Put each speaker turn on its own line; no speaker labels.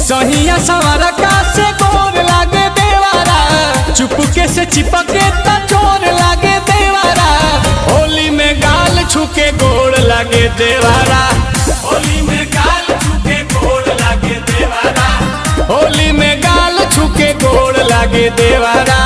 सहिया सवार का से गोर लागे देवारा, चुपके से चिपके त चोर लागे देवारा। होली में गाल छुके गोड़ लागे देवारा, होली में गाल छुके गोड़ लागे देवारा, होली में गाल छुके गोड़ लागे देवारा।